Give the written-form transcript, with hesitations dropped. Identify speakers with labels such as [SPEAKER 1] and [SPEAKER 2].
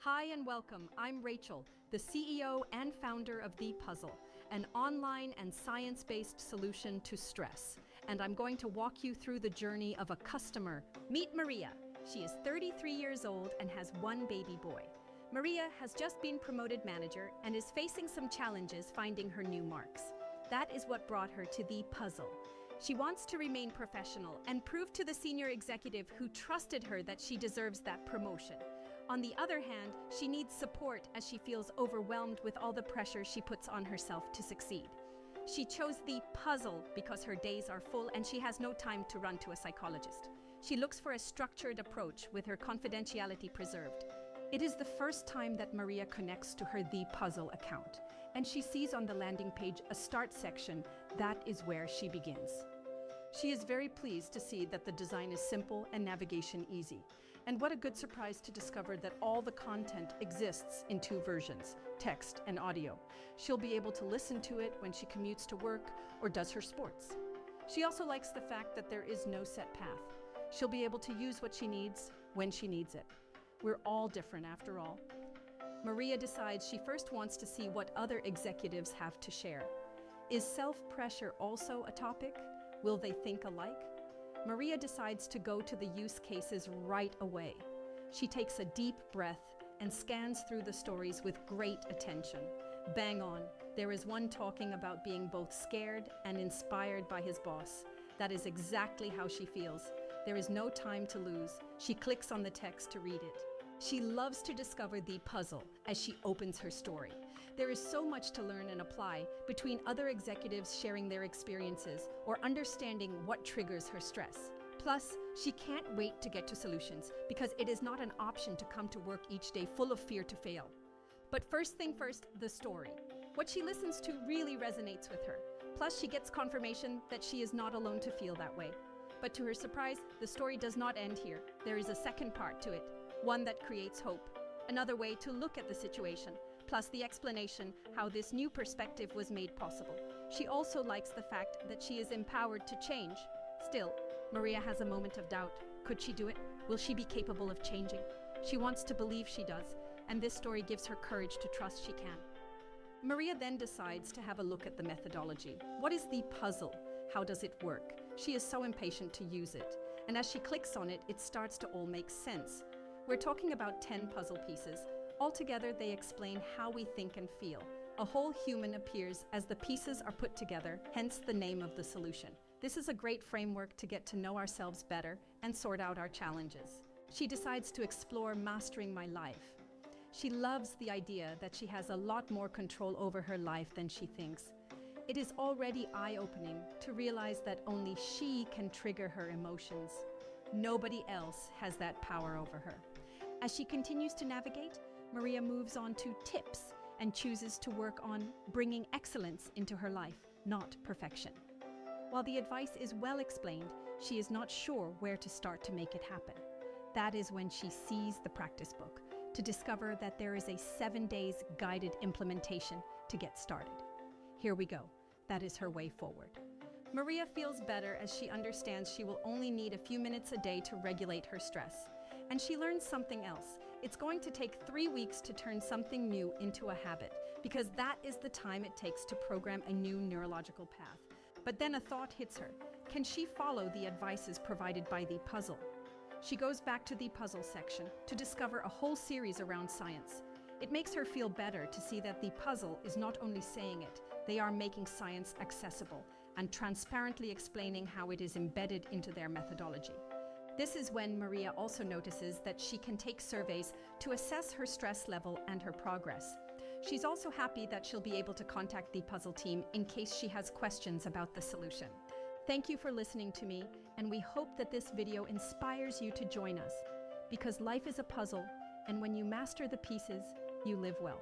[SPEAKER 1] Hi and welcome. I'm Rachel, the CEO and founder of The Puzzle, an online and science-based solution to stress. And I'm going to walk you through the journey of a customer. Meet Maria. She is 33 years old and has one baby boy. Maria has just been promoted manager and is facing some challenges finding her new marks. That is what brought her to The Puzzle. She wants to remain professional and prove to the senior executive who trusted her that she deserves that promotion. On the other hand, she needs support as she feels overwhelmed with all the pressure she puts on herself to succeed. She chose The Puzzle because her days are full and she has no time to run to a psychologist. She looks for a structured approach with her confidentiality preserved. It is the first time that Maria connects to her The Puzzle account, and she sees on the landing page a start section. That is where she begins. She is very pleased to see that the design is simple and navigation easy. And what a good surprise to discover that all the content exists in two versions, text and audio. She'll be able to listen to it when she commutes to work or does her sports. She also likes the fact that there is no set path. She'll be able to use what she needs when she needs it. We're all different after all. Maria decides she first wants to see what other executives have to share. Is self-pressure also a topic? Will they think alike? Maria decides to go to the use cases right away. She takes a deep breath and scans through the stories with great attention. Bang on, there is one talking about being both scared and inspired by his boss. That is exactly how she feels. There is no time to lose. She clicks on the text to read it. She loves to discover The Puzzle as she opens her story. There is so much to learn and apply between other executives sharing their experiences or understanding what triggers her stress. Plus, she can't wait to get to solutions because it is not an option to come to work each day full of fear to fail. But first thing first, the story. What she listens to really resonates with her. Plus, she gets confirmation that she is not alone to feel that way. But to her surprise, the story does not end here. There is a second part to it. One that creates hope, another way to look at the situation, plus the explanation how this new perspective was made possible. She also likes the fact that she is empowered to change. Still, Maria has a moment of doubt. Could she do it? Will she be capable of changing? She wants to believe she does, and this story gives her courage to trust she can. Maria then decides to have a look at the methodology. What is The Puzzle? How does it work? She is so impatient to use it, and as she clicks on it, it starts to all make sense. We're talking about 10 puzzle pieces. Altogether, they explain how we think and feel. A whole human appears as the pieces are put together, hence the name of the solution. This is a great framework to get to know ourselves better and sort out our challenges. She decides to explore mastering my life. She loves the idea that she has a lot more control over her life than she thinks. It is already eye-opening to realize that only she can trigger her emotions. Nobody else has that power over her. As she continues to navigate, Maria moves on to tips and chooses to work on bringing excellence into her life, not perfection. While the advice is well explained, she is not sure where to start to make it happen. That is when she sees the practice book to discover that there is a 7 days guided implementation to get started. Here we go. That is her way forward. Maria feels better as she understands she will only need a few minutes a day to regulate her stress. And she learns something else. It's going to take 3 weeks to turn something new into a habit, because that is the time it takes to program a new neurological path. But then a thought hits her. Can she follow the advices provided by The Puzzle? She goes back to the puzzle section to discover a whole series around science. It makes her feel better to see that The Puzzle is not only saying it, they are making science accessible and transparently explaining how it is embedded into their methodology. This is when Maria also notices that she can take surveys to assess her stress level and her progress. She's also happy that she'll be able to contact the puzzle team in case she has questions about the solution. Thank you for listening to me, and we hope that this video inspires you to join us, because life is a puzzle, and when you master the pieces, you live well.